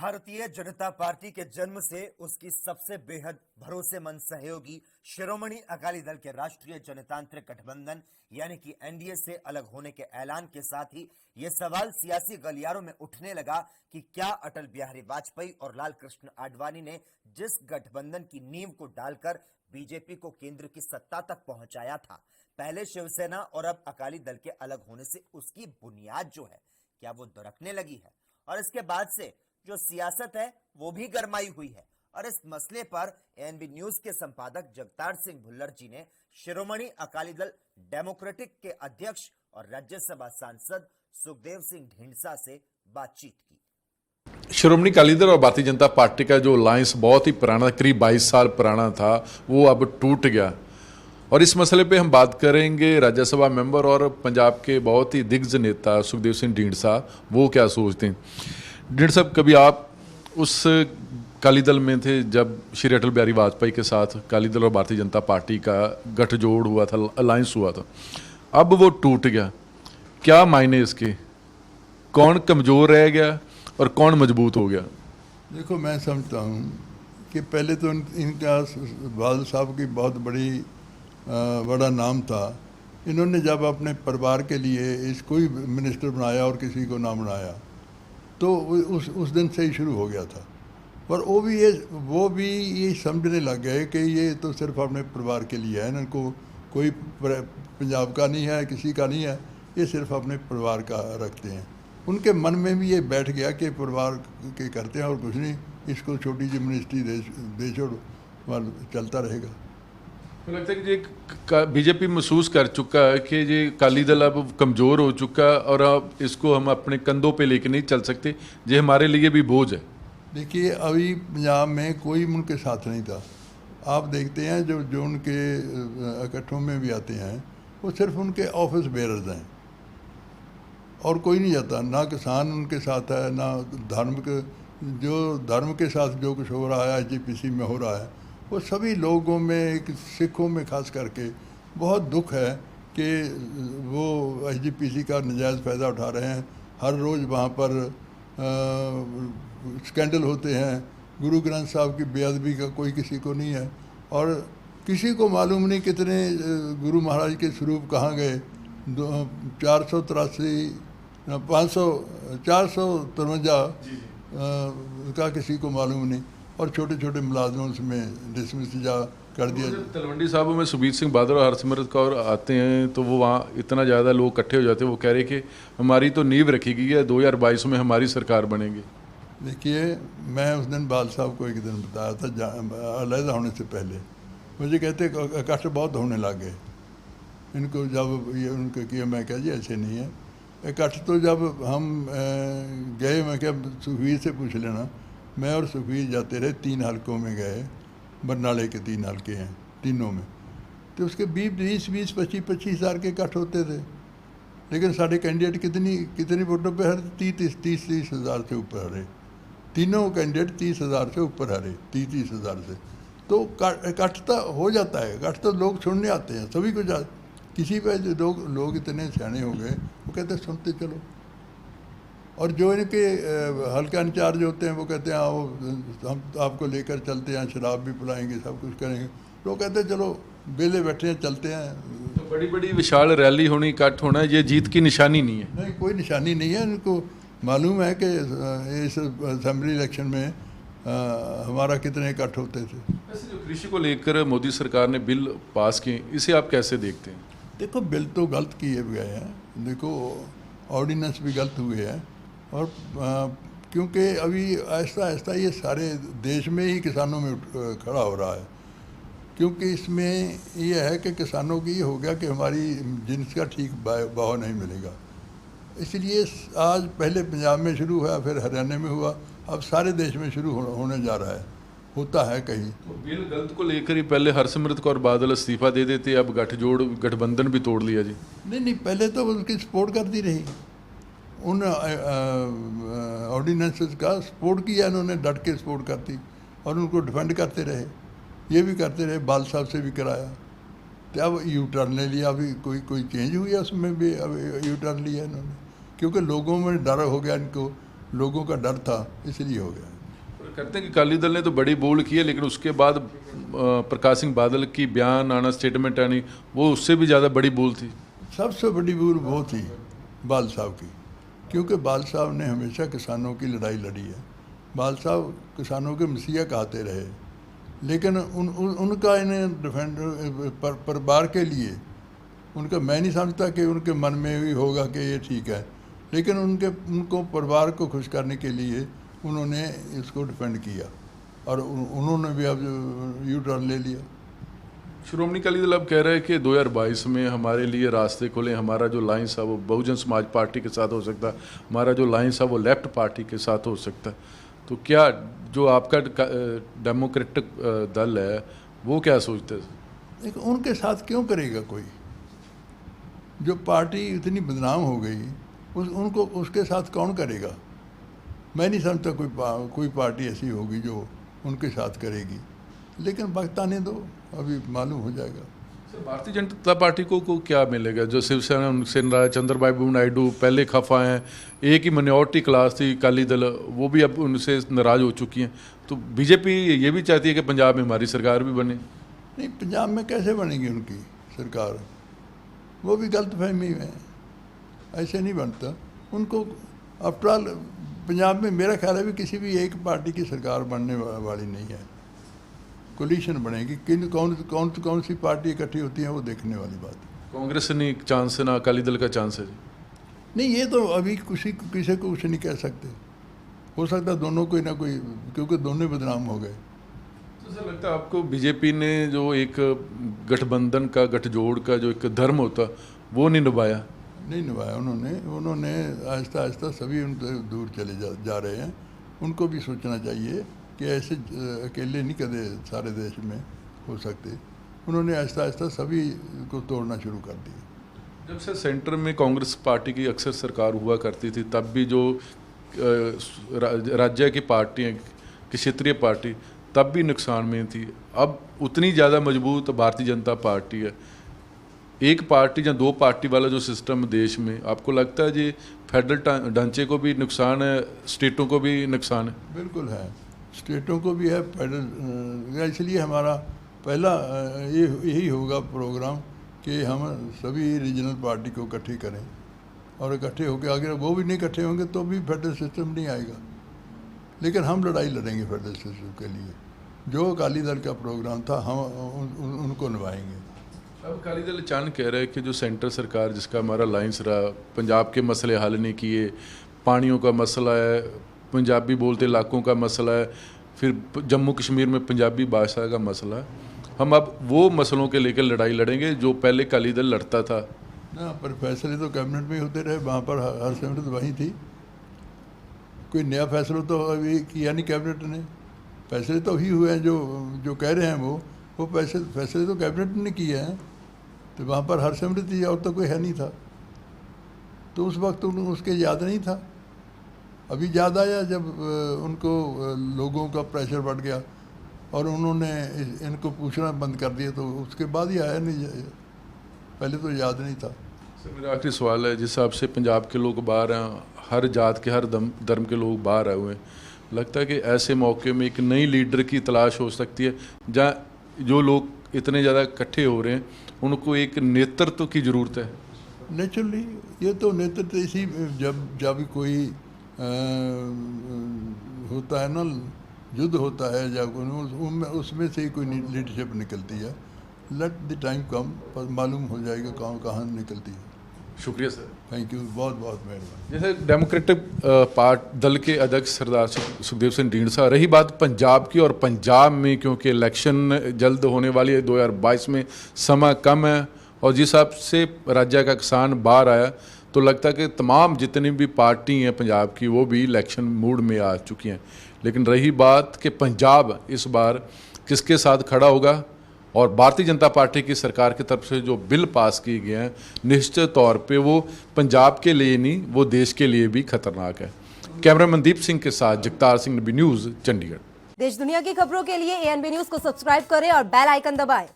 Bharatiya Janata party के जन्म से उसकी सबसे बेहद भरोसेमंद सहयोगी शिरोमणि अकाली दल के राष्ट्रीय जनतांत्रिक गठबंधन यानी कि एनडीए से अलग होने के ऐलान के साथ ही यह सवाल सियासी गलियारों में उठने लगा कि क्या अटल बिहारी वाजपेयी और लाल कृष्ण आडवाणी ने जिस गठबंधन की नींव को डालकर बीजेपी को केंद्र की सत्ता तक पहुंचाया था, पहले शिवसेना और अब अकाली दल के अलग होने से उसकी बुनियाद जो है क्या वो दरकने लगी है। और इसके बाद से जो सियासत है वो भी गरमाई हुई है। और इस मसले पर एएनबी न्यूज के संपादक जगतार सिंह भुल्लर जी ने शिरोमणि अकाली दल डेमोक्रेटिक के अध्यक्ष और राज्यसभा सांसद सुखदेव सिंह ढींडसा से बातचीत की। श्रोमणी अकाली दल और भारतीय जनता पार्टी का जो अलायंस बहुत ही पुराना, करीब 22 साल पुराना था, वो अब टूट गया। और इस मसले पे हम बात करेंगे राज्यसभा मेंबर और पंजाब के बहुत ही दिग्गज नेता सुखदेव सिंह ढींडसा, वो क्या सोचते हैं। ढींड साहब, कभी आप उस अकाली दल में थे जब श्री अटल बिहारी वाजपेयी के साथ अकाली दल और भारतीय जनता पार्टी का गठजोड़ हुआ था, अलायंस हुआ था, अब वो टूट गया, क्या मायने इसके? कौन कमज़ोर रह गया और कौन मजबूत हो गया? देखो, मैं समझता हूँ कि पहले तो इनका बादल साहब की बहुत बड़ा नाम था। इन्होंने जब अपने परिवार के लिए इसको ही मिनिस्टर बनाया और किसी को ना बनाया, तो उस दिन से ही शुरू हो गया था। पर वो भी ये समझने लग गए कि ये तो सिर्फ अपने परिवार के लिए है, इनको कोई पंजाब का नहीं है, किसी का नहीं है, ये सिर्फ अपने परिवार का रखते हैं। उनके मन में भी ये बैठ गया कि परिवार के करते हैं और कुछ नहीं, इसको छोटी सी मिनिस्ट्री दे छोड़ चलता रहेगा। तो लगता है कि बीजेपी महसूस कर चुका है कि ये अकाली दल अब कमज़ोर हो चुका है और अब इसको हम अपने कंधों पे लेके नहीं चल सकते, ये हमारे लिए भी बोझ है। देखिए, अभी पंजाब में कोई उनके साथ नहीं था। आप देखते हैं जो उनके इकट्ठों में भी आते हैं, वो सिर्फ उनके ऑफिस बेयरर्स हैं और कोई नहीं जाता। ना किसान उनके साथ है, ना धर्म के साथ जो कुछ हो रहा है आईजीपीसी में हो रहा है, वो सभी लोगों में, सिखों में खास करके बहुत दुख है कि वो आईजीपीसी का नजायज़ फ़ायदा उठा रहे हैं। हर रोज़ वहाँ पर स्कैंडल होते हैं। गुरु ग्रंथ साहब की बेअदबी का कोई किसी को नहीं है और किसी को मालूम नहीं कितने गुरु महाराज के स्वरूप कहाँ गए। 453 का किसी को मालूम नहीं और छोटे छोटे मुलाजमों में डिसमिस जा कर दिया। तलवंडी साहब में सुखबीर सिंह बादल और हरसिमरत कौर आते हैं तो वो वहाँ इतना ज़्यादा लोग इकट्ठे हो जाते हैं, वो कह रहे कि हमारी तो नींव रखी गई है, 2022 में हमारी सरकार बनेगी। देखिए, मैं उस दिन बादल साहब को एक दिन बताया था अलहदा होने से पहले, मुझे कहते इकट्ठ बहुत होने लग गए इनको। जब ये उनको किया, मैं कहा जी ऐसे नहीं है इकट्ठ। तो जब हम गए, मैं क्या सुखबीर से पूछ लेना। मैं और सुखबीर जाते रहे, 3 हलकों में गए, बरनाले के 3 हलके हैं, तीनों में। तो उसके 20, 25 हज़ार के इकट्ठ होते थे, लेकिन साढ़े कैंडिडेट कितनी वोटों पे हरे? 30 हज़ार से ऊपर हरे। तीनों कैंडिडेट 30 हज़ार से ऊपर हरे, 30 हज़ार से। तो इकट्ठ तो हो जाता है, इकट्ठ तो लोग सुनने आते हैं, सभी को किसी पे जो लोग इतने सियाने हो गए, वो कहते हैं सुनते चलो। और जो इनके हल्का इंचार्ज होते हैं वो कहते हैं आओ हम आपको लेकर चलते हैं, शराब भी पिलाएंगे, सब कुछ करेंगे। लोग कहते हैं चलो बेले बैठे हैं, चलते हैं। तो बड़ी बड़ी विशाल रैली होनी, इकट्ठ होना, ये जीत की निशानी नहीं है। नहीं, कोई निशानी नहीं है। इनको मालूम है कि इस असेंबली इलेक्शन में हमारा कितने इकट्ठ होते थे। वैसे जो कृषि को लेकर मोदी सरकार ने बिल पास किए, इसे आप कैसे देखते हैं? देखो, बिल तो गलत किए गए हैं, देखो ऑर्डिनेंस भी गलत हुए हैं। और क्योंकि अभी ऐसा ये सारे देश में ही किसानों में खड़ा हो रहा है, क्योंकि इसमें ये है कि किसानों की ये हो गया कि हमारी जिन्स का ठीक भाव नहीं मिलेगा। इसलिए आज पहले पंजाब में शुरू हुआ, फिर हरियाणा में हुआ, अब सारे देश में शुरू होने जा रहा है, होता है कहीं। तो बिल गलत को लेकर ही पहले हरसिमरत कौर बादल इस्तीफा दे देते, अब गठबंधन भी तोड़ लिया जी। नहीं, पहले तो उनकी सपोर्ट करती रही, उन ऑर्डिनेंसेस का सपोर्ट किया इन्होंने, डट के सपोर्ट करती और उनको डिफेंड करते रहे। ये भी करते रहे, बाल साहब से भी कराया। तो अब यू टर्न ले लिया, अभी कोई चेंज हुई है उसमें भी, अब यू टर्न लिया इन्होंने, क्योंकि लोगों में डर हो गया इनको लोगों का डर था, इसलिए हो गया। कहते हैं कि अकाली दल ने तो बड़ी बोल की है, लेकिन उसके बाद प्रकाश सिंह बादल की बयान आना, स्टेटमेंट आनी, वो उससे भी ज़्यादा बड़ी बोल थी। सबसे बड़ी भूल वो थी बाल साहब की, क्योंकि बाल साहब ने हमेशा किसानों की लड़ाई लड़ी है। बाल साहब किसानों के मसीहा कहते रहे, लेकिन उनका इन्हें डिफेंड परिवार के लिए उनका, मैं नहीं समझता कि उनके मन में भी होगा कि ये ठीक है, लेकिन उनको परिवार को खुश करने के लिए उन्होंने इसको डिफेंड किया और उन्होंने भी अब यू टर्न ले लिया। श्रोमणी अकाली दल अब कह रहे हैं कि 2022 में हमारे लिए रास्ते खोले, हमारा जो लाइंस है वो बहुजन समाज पार्टी के साथ हो सकता है, हमारा जो लाइंस है वो लेफ्ट पार्टी के साथ हो सकता है। तो क्या जो आपका डेमोक्रेटिक दल है वो क्या सोचते हैं? लेकिन उनके साथ क्यों करेगा कोई? जो पार्टी इतनी बदनाम हो गई उनको उसके साथ कौन करेगा? मैं नहीं समझता कोई पार्टी ऐसी होगी जो उनके साथ करेगी, लेकिन वक्त आने दो, अभी मालूम हो जाएगा। सर, भारतीय जनता पार्टी को क्या मिलेगा? जो शिवसेना उनसे नाराज, चंद्रबाबू नायडू पहले खफा हैं, एक ही माइनॉरिटी क्लास थी अकाली दल, वो भी अब उनसे नाराज हो चुकी हैं। तो बीजेपी ये भी चाहती है कि पंजाब में हमारी सरकार भी बने। नहीं, पंजाब में कैसे बनेगी उनकी सरकार? वो भी गलतफहमी में, ऐसे नहीं बनता उनको। आफ्टर ऑल पंजाब में मेरा ख्याल है भी किसी भी एक पार्टी की सरकार बनने वाली नहीं है, कोलिशन बनेगी। कौन सी पार्टी इकट्ठी होती है वो देखने वाली बात है। कांग्रेस नहीं चांस है, ना अकाली दल का चांस है जी? नहीं, ये तो अभी किसी को कुछ नहीं कह सकते। हो सकता है दोनों कोई ना कोई, क्योंकि दोनों बदनाम हो गए। तो सर, लगता है आपको बीजेपी ने जो एक गठबंधन का, गठजोड़ का जो एक धर्म होता वो नहीं निभाया? नहीं निभाया उन्होंने आहिस्ता आहिस्ता सभी उनसे दूर चले जा रहे हैं। उनको भी सोचना चाहिए कि ऐसे अकेले नहीं कदे सारे देश में हो सकते। उन्होंने आहिस्ता आहिस्ता सभी को तोड़ना शुरू कर दिया। जब से सेंटर में कांग्रेस पार्टी की अक्सर सरकार हुआ करती थी, तब भी जो राज्य की पार्टियाँ, क्षेत्रीय पार्टी, तब भी नुकसान में थी। अब उतनी ज़्यादा मजबूत भारतीय जनता पार्टी है। एक पार्टी या दो पार्टी वाला जो सिस्टम देश में, आपको लगता है जी फेडरल ढांचे को भी नुकसान है, स्टेटों को भी नुकसान है? बिल्कुल है, स्टेटों को भी है, फेडरल। इसलिए हमारा पहला यही होगा प्रोग्राम कि हम सभी रीजनल पार्टी को इकट्ठी करें, और इकट्ठे होकर अगर वो भी नहीं इकट्ठे होंगे तो भी फेडरल सिस्टम नहीं आएगा। लेकिन हम लड़ाई लड़ेंगे फेडरल सिस्टम के लिए। जो अकाली दल का प्रोग्राम था हम उनको निभाएंगे। अब अकाली दल अचानक कह रहा है कि जो सेंटर सरकार जिसका हमारा लाइंस रहा, पंजाब के मसले हल नहीं किए, पानियों का मसला है, पंजाबी बोलते इलाकों का मसला है, फिर जम्मू कश्मीर में पंजाबी भाषा का मसला है, हम अब वो मसलों के लेकर लड़ाई लड़ेंगे जो पहले अकाली दल लड़ता था। ना, पर फैसले तो कैबिनेट में ही होते रहे, वहाँ पर हर सहमति तो वहीं थी। कोई नया फैसला तो अभी किया नहीं कैबिनेट ने। फैसले तो ही हुए हैं जो कह रहे हैं वो फैसले तो कैबिनेट ने किए हैं। तो वहाँ पर हर सहमति थी और तो कोई है नहीं था, तो उस वक्त उसके याद नहीं था। अभी याद आया जब उनको लोगों का प्रेशर बढ़ गया और उन्होंने इनको पूछना बंद कर दिया, तो उसके बाद ही आया नहीं, पहले तो याद नहीं था। सर, मेरा आखिरी सवाल है, जिस हिसाब से पंजाब के लोग बाहर हैं, हर जात के हर धर्म के लोग बाहर आए हुए हैं, लगता है कि ऐसे मौके में एक नई लीडर की तलाश हो सकती है, जहाँ जो लोग इतने ज़्यादा इकट्ठे हो रहे हैं उनको एक नेतृत्व की ज़रूरत है? नेचुरली ये तो नेतृत्व इसी जब कोई होता है ना, युद्ध होता है जब उसमें से ही कोई लीडरशिप निकलती है। लेट द टाइम कम, पर मालूम हो जाएगा कहाँ निकलती है। शुक्रिया सर। थैंक यू, बहुत बहुत मेहरबानी। जैसे डेमोक्रेटिक दल के अध्यक्ष सरदार सुखदेव सिंह ढींढसा, रही बात पंजाब की, और पंजाब में क्योंकि इलेक्शन जल्द होने वाली है, 2022 में समय कम है, और जिस हिसाब से राज्य का किसान बाहर आया, तो लगता है कि तमाम जितनी भी पार्टी हैं पंजाब की वो भी इलेक्शन मूड में आ चुकी हैं। लेकिन रही बात कि पंजाब इस बार किसके साथ खड़ा होगा, और भारतीय जनता पार्टी की सरकार की तरफ से जो बिल पास किए गए हैं, निश्चित तौर पे वो पंजाब के लिए नहीं, वो देश के लिए भी खतरनाक है। कैमरामैन मनदीप सिंह के साथ जगतार सिंह, NB न्यूज़, चंडीगढ़। देश दुनिया की खबरों के लिए ANB न्यूज को सब्सक्राइब करें और बेल आइकन दबाएं।